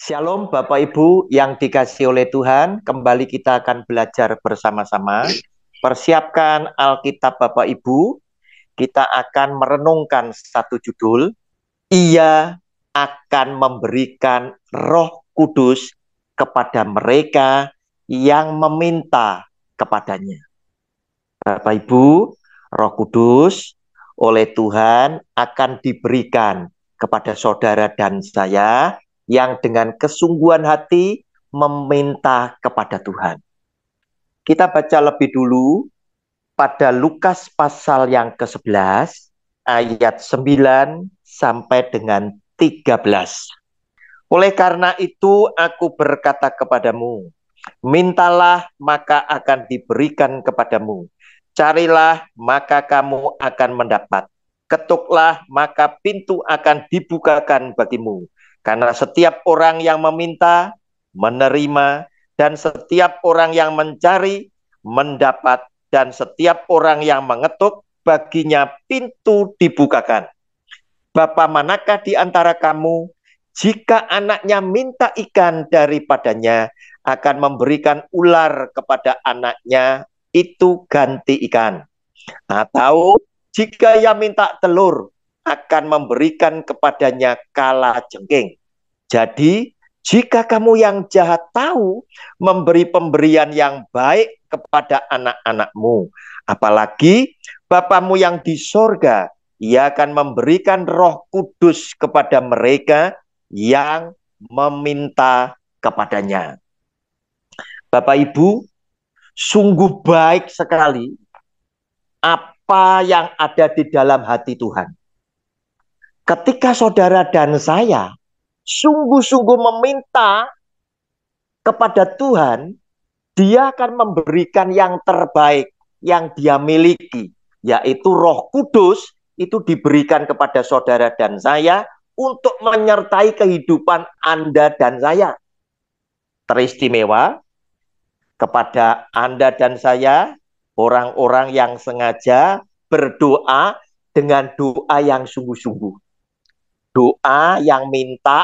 Shalom Bapak Ibu yang dikasihi oleh Tuhan, kembali kita akan belajar bersama-sama. Persiapkan Alkitab Bapak Ibu, kita akan merenungkan satu judul, Ia akan memberikan Roh Kudus kepada mereka yang meminta kepadanya. Bapak Ibu, Roh Kudus oleh Tuhan akan diberikan kepada saudara dan saya yang dengan kesungguhan hati meminta kepada Tuhan. Kita baca lebih dulu pada Lukas pasal yang ke-11 ayat 9 sampai dengan 13. Oleh karena itu aku berkata kepadamu, mintalah maka akan diberikan kepadamu. Carilah maka kamu akan mendapat. Ketuklah maka pintu akan dibukakan bagimu. Karena setiap orang yang meminta, menerima, dan setiap orang yang mencari, mendapat, dan setiap orang yang mengetuk, baginya pintu dibukakan. Bapa manakah di antara kamu, jika anaknya minta ikan daripadanya, akan memberikan ular kepada anaknya, itu ganti ikan. Atau jika ia minta telur, akan memberikan kepadanya kala jengking. Jadi, jika kamu yang jahat tahu memberi pemberian yang baik kepada anak-anakmu, apalagi Bapamu yang di sorga, Ia akan memberikan Roh Kudus kepada mereka yang meminta kepadanya. Bapak Ibu, sungguh baik sekali apa yang ada di dalam hati Tuhan. Ketika saudara dan saya sungguh-sungguh meminta kepada Tuhan, Dia akan memberikan yang terbaik yang Dia miliki, yaitu Roh Kudus. Itu diberikan kepada saudara dan saya untuk menyertai kehidupan Anda dan saya. Teristimewa kepada Anda dan saya, orang-orang yang sengaja berdoa dengan doa yang sungguh-sungguh. Doa yang minta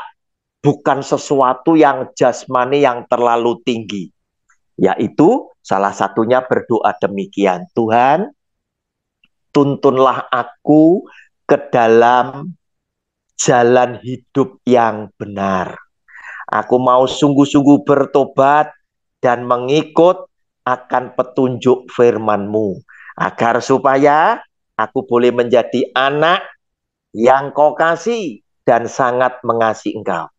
bukan sesuatu yang jasmani yang terlalu tinggi. Yaitu salah satunya berdoa demikian. Tuhan, tuntunlah aku ke dalam jalan hidup yang benar. Aku mau sungguh-sungguh bertobat dan mengikut akan petunjuk firman-Mu. Agar supaya aku boleh menjadi anak yang Kau kasih dan sangat mengasihi Engkau.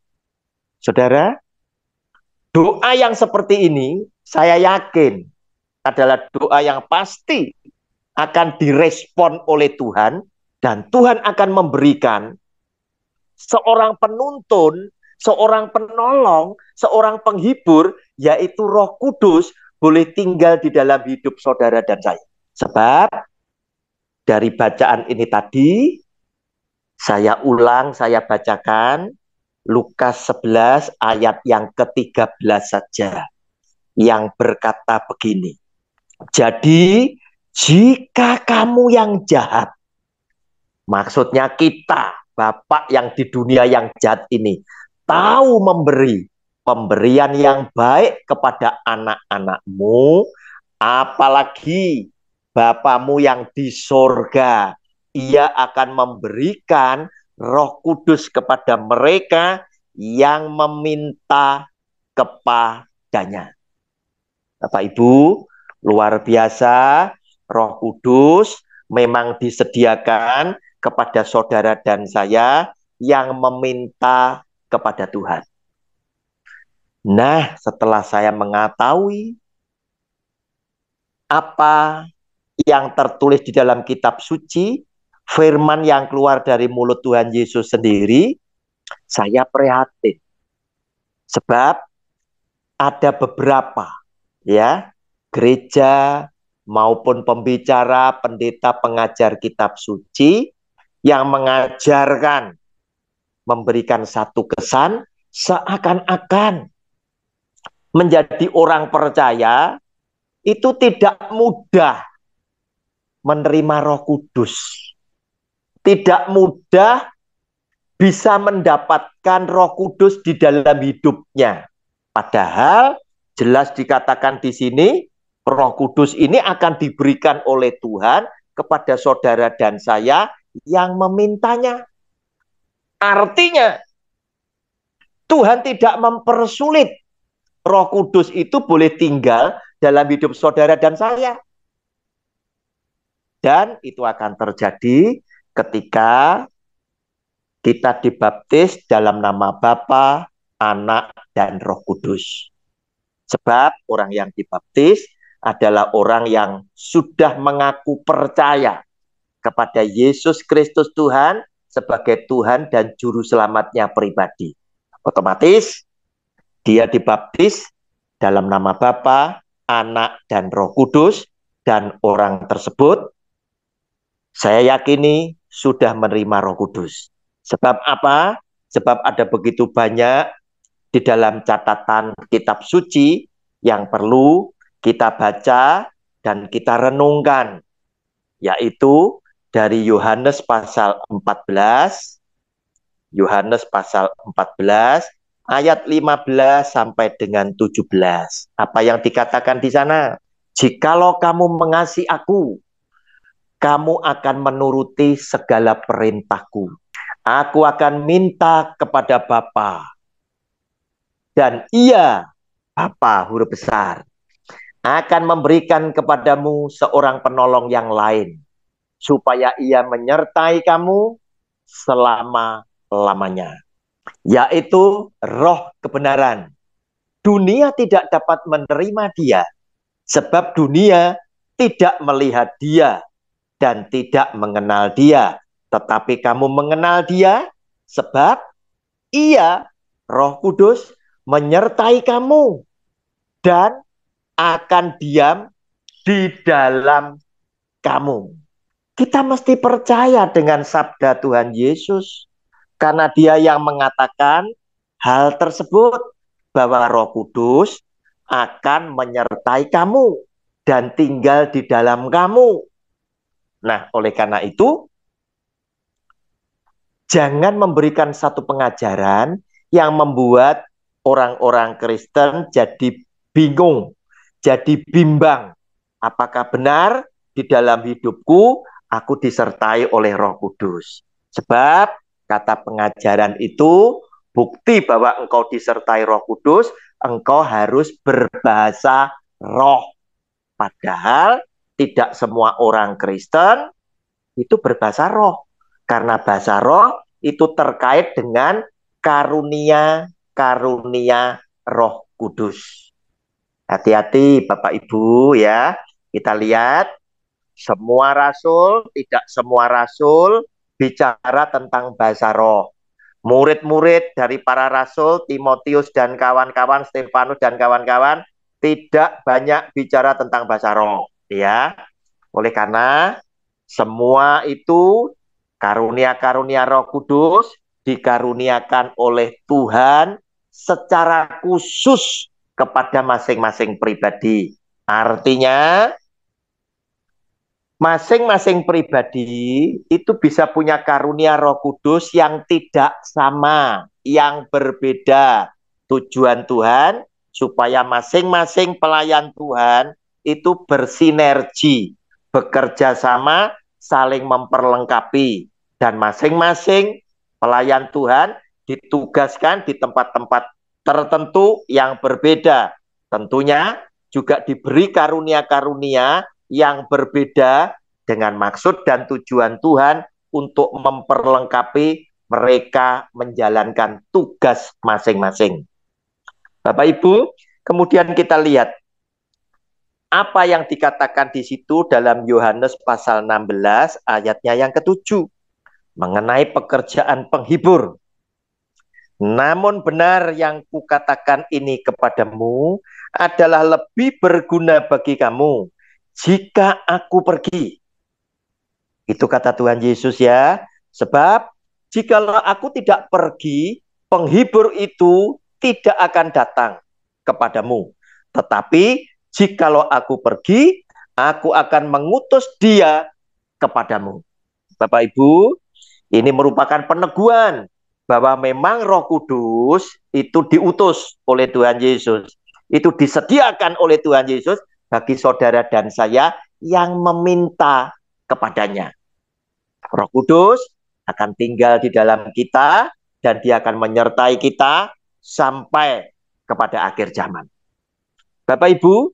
Saudara, doa yang seperti ini saya yakin adalah doa yang pasti akan direspon oleh Tuhan, dan Tuhan akan memberikan seorang penuntun, seorang penolong, seorang penghibur, yaitu Roh Kudus boleh tinggal di dalam hidup saudara dan saya. Sebab dari bacaan ini tadi, saya ulang, saya bacakan Lukas 11 ayat yang ke-13 saja, yang berkata begini. Jadi, jika kamu yang jahat, maksudnya kita, Bapak yang di dunia yang jahat ini, tahu memberi pemberian yang baik kepada anak-anakmu, apalagi Bapamu yang di sorga, Ia akan memberikan Roh Kudus kepada mereka yang meminta kepadanya. Bapak Ibu, luar biasa, Roh Kudus memang disediakan kepada saudara dan saya yang meminta kepada Tuhan. Nah, setelah saya mengetahui apa yang tertulis di dalam kitab suci, firman yang keluar dari mulut Tuhan Yesus sendiri, saya prihatin. Sebab ada beberapa ya gereja maupun pembicara, pendeta, pengajar kitab suci yang mengajarkan, memberikan satu kesan seakan-akan menjadi orang percaya itu tidak mudah menerima Roh Kudus, tidak mudah bisa mendapatkan Roh Kudus di dalam hidupnya. Padahal jelas dikatakan di sini, Roh Kudus ini akan diberikan oleh Tuhan kepada saudara dan saya yang memintanya. Artinya, Tuhan tidak mempersulit. Roh Kudus itu boleh tinggal dalam hidup saudara dan saya. Dan itu akan terjadi ketika kita dibaptis dalam nama Bapa, Anak, dan Roh Kudus. Sebab orang yang dibaptis adalah orang yang sudah mengaku percaya kepada Yesus Kristus Tuhan sebagai Tuhan dan Juru Selamatnya pribadi. Otomatis dia dibaptis dalam nama Bapa, Anak, dan Roh Kudus, dan orang tersebut saya yakini sudah menerima Roh Kudus. Sebab apa? Sebab ada begitu banyak di dalam catatan kitab suci yang perlu kita baca dan kita renungkan, yaitu dari Yohanes pasal 14, Yohanes pasal 14 ayat 15 sampai dengan 17. Apa yang dikatakan di sana? Jikalau kamu mengasihi aku, kamu akan menuruti segala perintahku. Aku akan minta kepada Bapa, dan Ia, Bapa huruf besar, akan memberikan kepadamu seorang penolong yang lain, supaya Ia menyertai kamu selama-lamanya, yaitu Roh kebenaran. Dunia tidak dapat menerima Dia, sebab dunia tidak melihat Dia dan tidak mengenal Dia. Tetapi kamu mengenal Dia, sebab Ia, Roh Kudus, menyertai kamu dan akan diam di dalam kamu. Kita mesti percaya dengan sabda Tuhan Yesus, karena Dia yang mengatakan hal tersebut, bahwa Roh Kudus akan menyertai kamu dan tinggal di dalam kamu. Nah, oleh karena itu, jangan memberikan satu pengajaran yang membuat orang-orang Kristen jadi bingung, jadi bimbang. Apakah benar di dalam hidupku aku disertai oleh Roh Kudus? Sebab kata pengajaran itu bukti bahwa engkau disertai Roh Kudus, engkau harus berbahasa roh. Padahal tidak semua orang Kristen itu berbahasa roh. Karena bahasa roh itu terkait dengan karunia-karunia Roh Kudus. Hati-hati Bapak Ibu ya. Kita lihat semua rasul, tidak semua rasul bicara tentang bahasa roh. Murid-murid dari para rasul, Timotius dan kawan-kawan, Stefanus dan kawan-kawan, tidak banyak bicara tentang bahasa roh. Ya, oleh karena semua itu karunia-karunia Roh Kudus dikaruniakan oleh Tuhan secara khusus kepada masing-masing pribadi. Artinya, masing-masing pribadi itu bisa punya karunia Roh Kudus yang tidak sama, yang berbeda. Tujuan Tuhan supaya masing-masing pelayan Tuhan itu bersinergi, bekerja sama, saling memperlengkapi, dan masing-masing pelayan Tuhan ditugaskan di tempat-tempat tertentu yang berbeda. Tentunya juga diberi karunia-karunia yang berbeda dengan maksud dan tujuan Tuhan untuk memperlengkapi mereka menjalankan tugas masing-masing. Bapak Ibu, kemudian kita lihat apa yang dikatakan di situ dalam Yohanes pasal 16 ayatnya yang ke-7 mengenai pekerjaan penghibur. Namun benar yang kukatakan ini kepadamu adalah lebih berguna bagi kamu jika aku pergi. Itu kata Tuhan Yesus ya. Sebab jikalau aku tidak pergi, penghibur itu tidak akan datang kepadamu. Tetapi jikalau aku pergi, aku akan mengutus dia kepadamu. Bapak Ibu, ini merupakan peneguhan bahwa memang Roh Kudus itu diutus oleh Tuhan Yesus. Itu disediakan oleh Tuhan Yesus bagi saudara dan saya yang meminta kepadanya. Roh Kudus akan tinggal di dalam kita dan dia akan menyertai kita sampai kepada akhir zaman. Bapak Ibu,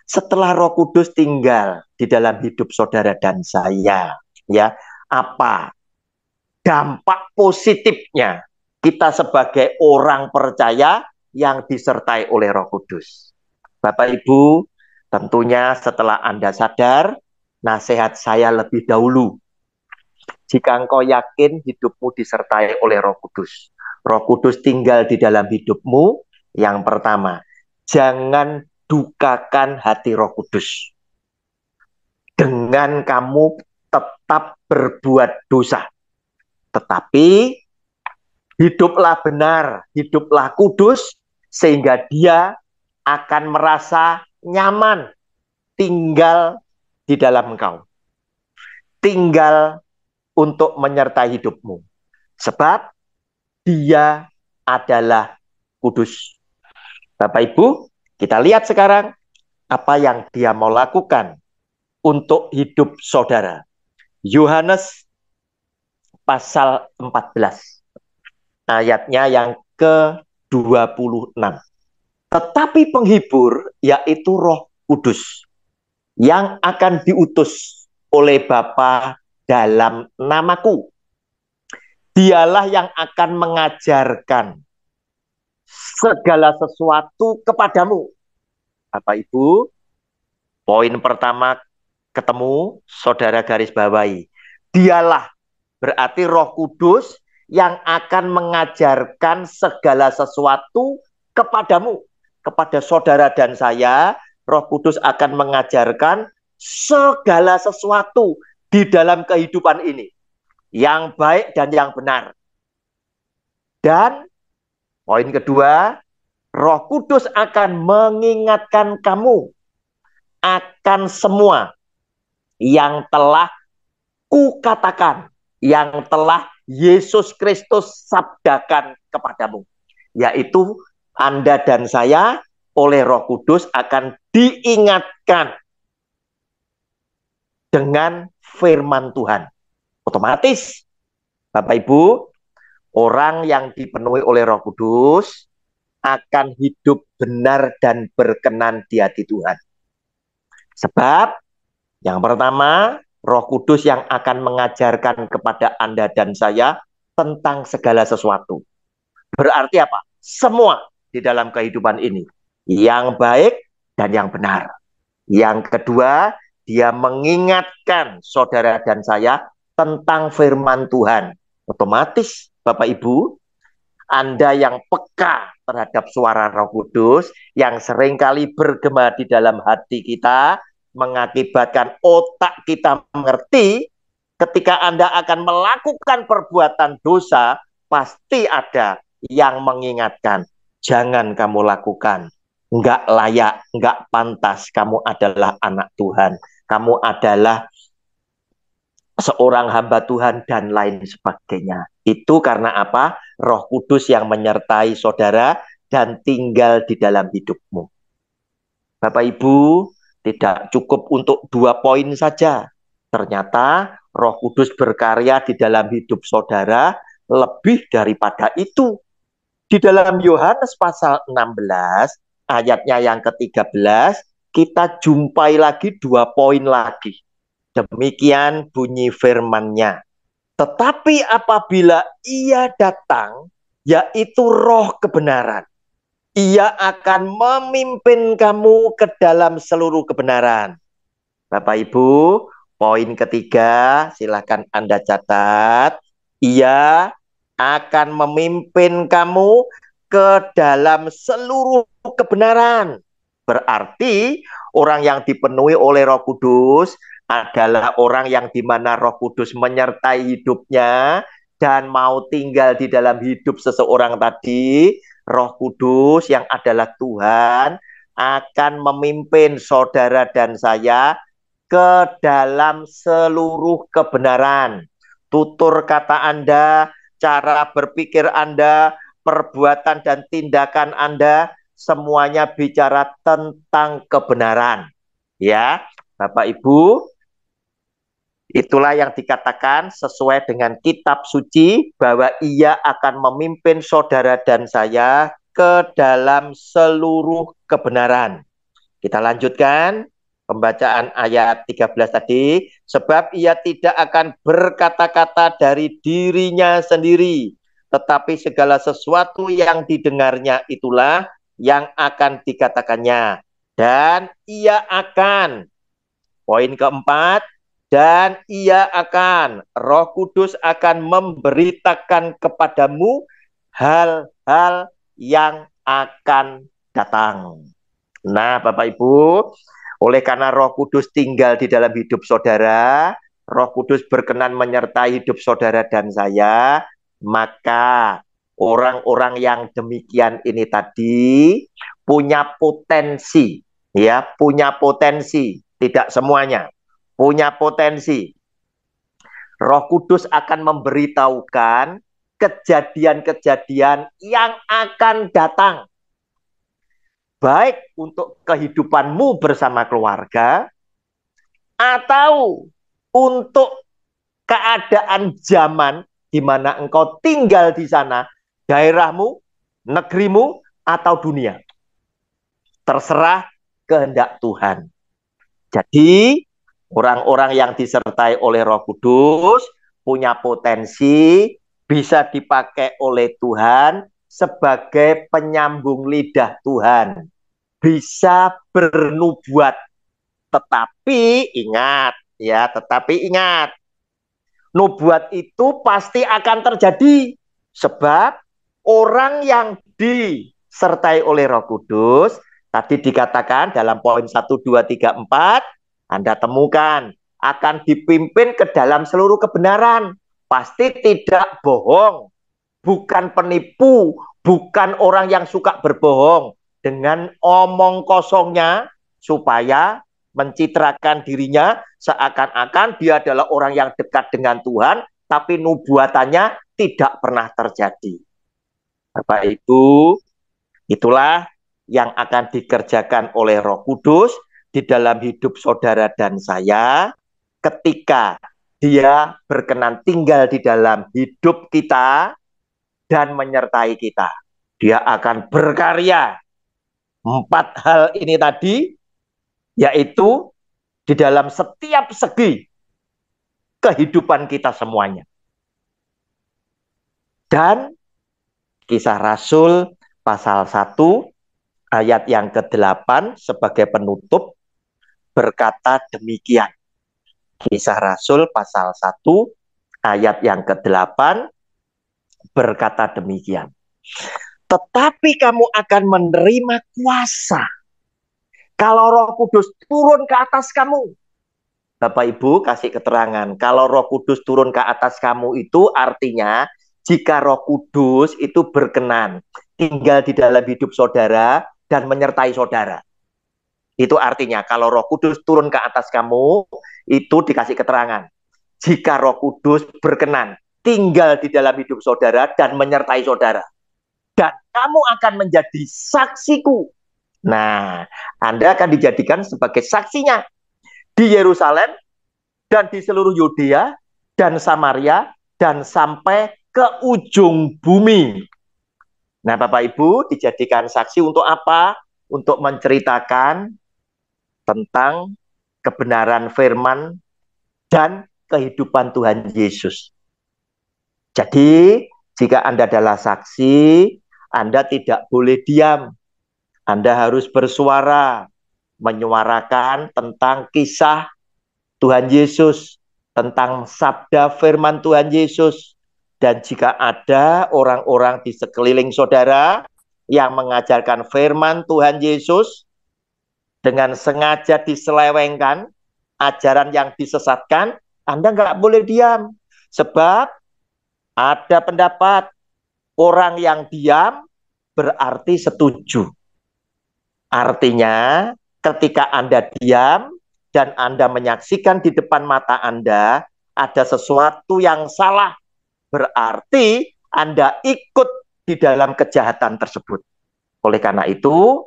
setelah Roh Kudus tinggal di dalam hidup saudara dan saya, ya, apa dampak positifnya kita sebagai orang percaya yang disertai oleh Roh Kudus? Bapak Ibu, tentunya setelah Anda sadar, nasihat saya lebih dahulu. Jika engkau yakin hidupmu disertai oleh Roh Kudus, Roh Kudus tinggal di dalam hidupmu, yang pertama, jangan dukakan hati Roh Kudus dengan kamu tetap berbuat dosa. Tetapi hiduplah benar, hiduplah kudus, sehingga dia akan merasa nyaman tinggal di dalam engkau. Tinggal untuk menyertai hidupmu. Sebab dia adalah kudus. Bapak Ibu, kita lihat sekarang apa yang dia mau lakukan untuk hidup saudara. Yohanes pasal 14. Ayatnya yang ke-26. Tetapi penghibur, yaitu Roh Kudus, yang akan diutus oleh Bapa dalam namaku. Dialah yang akan mengajarkan segala sesuatu kepadamu. Bapak Ibu, poin pertama ketemu, saudara garis bawahi. Dialah berarti Roh Kudus yang akan mengajarkan segala sesuatu kepadamu. Kepada saudara dan saya, Roh Kudus akan mengajarkan segala sesuatu di dalam kehidupan ini, yang baik dan yang benar. Dan poin kedua, Roh Kudus akan mengingatkan kamu akan semua yang telah kukatakan, yang telah Yesus Kristus sabdakan kepadamu. Yaitu Anda dan saya oleh Roh Kudus akan diingatkan dengan firman Tuhan. Otomatis, Bapak Ibu, orang yang dipenuhi oleh Roh Kudus akan hidup benar dan berkenan di hati Tuhan. Sebab yang pertama, Roh Kudus yang akan mengajarkan kepada Anda dan saya tentang segala sesuatu. Berarti apa? Semua di dalam kehidupan ini, yang baik dan yang benar. Yang kedua, dia mengingatkan saudara dan saya tentang firman Tuhan. Otomatis, Bapak Ibu, Anda yang peka terhadap suara Roh Kudus, yang seringkali bergema di dalam hati kita, mengakibatkan otak kita mengerti, ketika Anda akan melakukan perbuatan dosa, pasti ada yang mengingatkan, jangan kamu lakukan, enggak layak, enggak pantas, kamu adalah anak Tuhan, kamu adalah seorang hamba Tuhan, dan lain sebagainya. Itu karena apa? Roh Kudus yang menyertai saudara dan tinggal di dalam hidupmu. Bapak Ibu, tidak cukup untuk 2 poin saja. Ternyata Roh Kudus berkarya di dalam hidup saudara lebih daripada itu. Di dalam Yohanes pasal 16, ayatnya yang ke-13, kita jumpai lagi 2 poin lagi. Demikian bunyi firman-Nya. Tetapi apabila ia datang, yaitu Roh kebenaran, ia akan memimpin kamu ke dalam seluruh kebenaran. Bapak Ibu, poin ketiga, silakan Anda catat. Ia akan memimpin kamu ke dalam seluruh kebenaran. Berarti orang yang dipenuhi oleh Roh Kudus adalah orang yang dimana Roh Kudus menyertai hidupnya dan mau tinggal di dalam hidup seseorang tadi. Roh Kudus yang adalah Tuhan akan memimpin saudara dan saya ke dalam seluruh kebenaran. Tutur kata Anda cara berpikir Anda, perbuatan dan tindakan Anda, semuanya bicara tentang kebenaran. Ya, Bapak Ibu, itulah yang dikatakan sesuai dengan kitab suci bahwa ia akan memimpin saudara dan saya ke dalam seluruh kebenaran. Kita lanjutkan pembacaan ayat 13 tadi. Sebab ia tidak akan berkata-kata dari dirinya sendiri, tetapi segala sesuatu yang didengarnya itulah yang akan dikatakannya. Dan ia akan, poin keempat, dan ia akan, Roh Kudus akan memberitakan kepadamu hal-hal yang akan datang. Nah, Bapak Ibu, oleh karena Roh Kudus tinggal di dalam hidup saudara, Roh Kudus berkenan menyertai hidup saudara dan saya, maka orang-orang yang demikian ini tadi punya potensi, ya, punya potensi, tidak semuanya, punya potensi. Roh Kudus akan memberitahukan kejadian-kejadian yang akan datang, baik untuk kehidupanmu bersama keluarga atau untuk keadaan zaman di mana engkau tinggal di sana, daerahmu, negerimu, atau dunia. Terserah kehendak Tuhan. Jadi, orang-orang yang disertai oleh Roh Kudus punya potensi bisa dipakai oleh Tuhan sebagai penyambung lidah Tuhan. Bisa bernubuat. Tetapi ingat, ya, tetapi ingat, nubuat itu pasti akan terjadi sebab orang yang disertai oleh Roh Kudus tadi dikatakan dalam poin 1, 2, 3, 4 Anda temukan akan dipimpin ke dalam seluruh kebenaran, pasti tidak bohong, bukan penipu, bukan orang yang suka berbohong dengan omong kosongnya supaya mencitrakan dirinya seakan-akan dia adalah orang yang dekat dengan Tuhan, tapi nubuatannya tidak pernah terjadi. Bapak Ibu, itulah yang akan dikerjakan oleh Roh Kudus di dalam hidup saudara dan saya ketika dia berkenan tinggal di dalam hidup kita dan menyertai kita. Dia akan berkarya 4 hal ini tadi, yaitu di dalam setiap segi kehidupan kita semuanya. Dan Kisah Rasul pasal 1 ayat yang ke-8 sebagai penutup berkata demikian. Kisah Rasul pasal 1 ayat yang ke-8 berkata demikian. Tetapi kamu akan menerima kuasa kalau Roh Kudus turun ke atas kamu. Bapak Ibu kasih keterangan, kalau Roh Kudus turun ke atas kamu itu artinya jika Roh Kudus itu berkenan tinggal di dalam hidup saudara dan menyertai saudara. Itu artinya kalau Roh Kudus turun ke atas kamu, itu dikasih keterangan. Jika Roh Kudus berkenan tinggal di dalam hidup saudara dan menyertai saudara. Dan kamu akan menjadi saksiku. Nah, Anda akan dijadikan sebagai saksinya di Yerusalem dan di seluruh Yudea dan Samaria dan sampai ke ujung bumi. Nah, Bapak Ibu dijadikan saksi untuk apa? Untuk menceritakan tentang kebenaran firman dan kehidupan Tuhan Yesus. Jadi, jika Anda adalah saksi, Anda tidak boleh diam. Anda harus bersuara, menyuarakan tentang kisah Tuhan Yesus, tentang sabda firman Tuhan Yesus. Dan jika ada orang-orang di sekeliling saudara yang mengajarkan firman Tuhan Yesus dengan sengaja diselewengkan, ajaran yang disesatkan, Anda nggak boleh diam. Sebab ada pendapat orang yang diam berarti setuju. Artinya ketika Anda diam dan Anda menyaksikan di depan mata Anda ada sesuatu yang salah, berarti Anda ikut di dalam kejahatan tersebut. Oleh karena itu,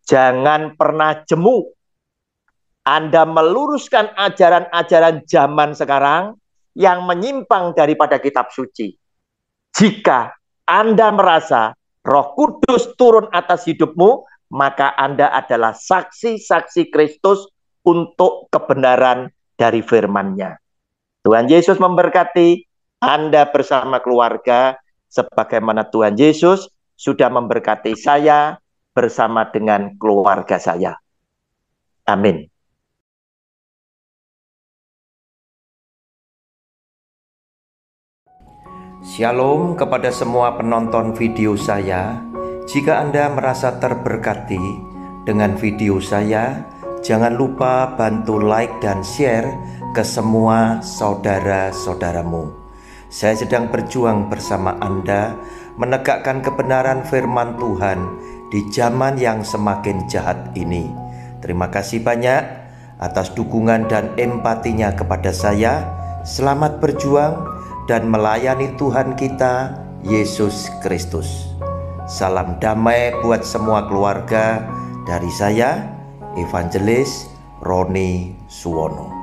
jangan pernah jemu Anda meluruskan ajaran-ajaran zaman sekarang yang menyimpang daripada kitab suci. Jika Anda merasa Roh Kudus turun atas hidupmu, maka Anda adalah saksi-saksi Kristus untuk kebenaran dari firman-Nya. Tuhan Yesus memberkati Anda bersama keluarga, sebagaimana Tuhan Yesus sudah memberkati saya bersama dengan keluarga saya. Amin. Shalom kepada semua penonton video saya. Jika Anda merasa terberkati dengan video saya, jangan lupa bantu like dan share ke semua saudara-saudaramu. Saya sedang berjuang bersama Anda menegakkan kebenaran firman Tuhan di zaman yang semakin jahat ini. Terima kasih banyak atas dukungan dan empatinya kepada saya. Selamat berjuang dan melayani Tuhan kita, Yesus Kristus. Salam damai buat semua keluarga dari saya, Evangelis Roni Suwono.